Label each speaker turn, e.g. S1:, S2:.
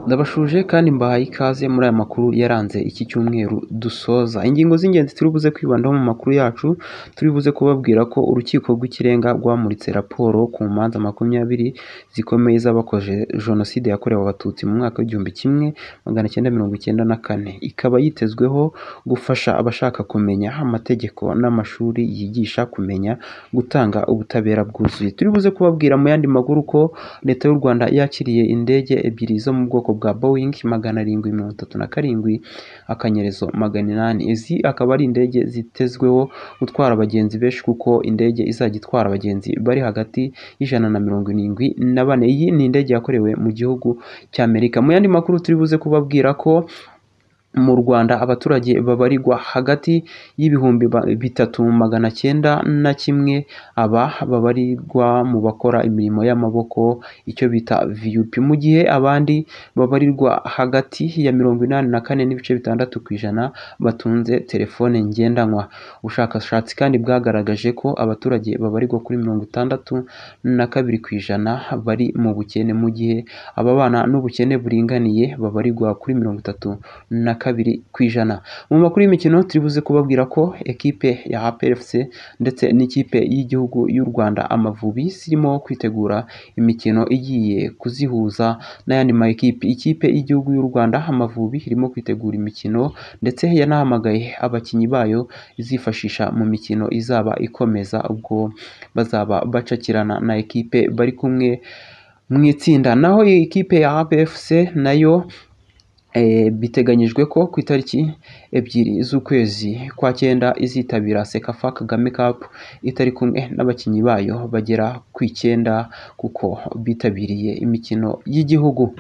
S1: Ndabashuje kandi mbahaye ikaze muri aya makuru yaranze iki cyumweru dusoza. Ingingo z'ingenzi turi buze kwibandaho mu makuru yacu, turi buze kubabwira ko urukiko rw'ikirenga rwamuritse raporo ku manza 20 zikomeye z'abakoze jenoside yakorewe abatutsi mu mwaka w'1994. Ikaba yitezweho gufasha abashaka kumenya amategeko n'amashuri yigisha kumenya gutanga ubutabera bwuzuye. Turi buze kubabwira mu yandi makuru ko Leta y'u Rwanda yakiriye indege ebyiri zo mu bwoko bwa Boeing 737-800. Izi akaba ari indege zitezweho gutwara abagenzi benshi kuko indege izajya itwara abagenzi bari hagati y'174. Iyi ni indege yakorewe mu gihugu cy'Amerika. Mu yandi makuru turi buze kubabwira ko mu Rwanda abaturage babarirwa hagati y'ibihumbi 3,901 aba babarirwa mu bakora imirimo y'amaboko icyo bita VUP, mu gihe abandi babarirwa hagati ya 84.6% batunze telefone ngendanwa. Ubushakashatsi kandi bwagaragaje ko abaturage babarirwa kuri 62% bari mu bukene, mu gihe ababana n'ubukene buringaniye babarirwa kuri 32%. Mu makuru y'imikino turi buze kubabwira ko ekipe ya APR FC ndetse n'ikipe y'igihugu y'u Rwanda Amavubi zirimo kwitegura imikino igiye kuzihuza n'ayandi ma ekipe. Ikipe y'igihugu y'u Rwanda Amavubi irimo kwitegura imikino ndetse yanahamagaye abakinnyi bayo izifashisha mu mikino izaba ikomeza ubwo bazaba bacakirana na ekipe bari kumwe mu itsinda. Naho ikipe ya APR FC nayo biteganyijwe ko ku itariki 2 z'ukwezi kwa 9 izitabira Sekafa Kagame Cup itari kumwe n'abakinnyi bayo bagera ku 9 kuko bitabiriye imikino y'igihugu.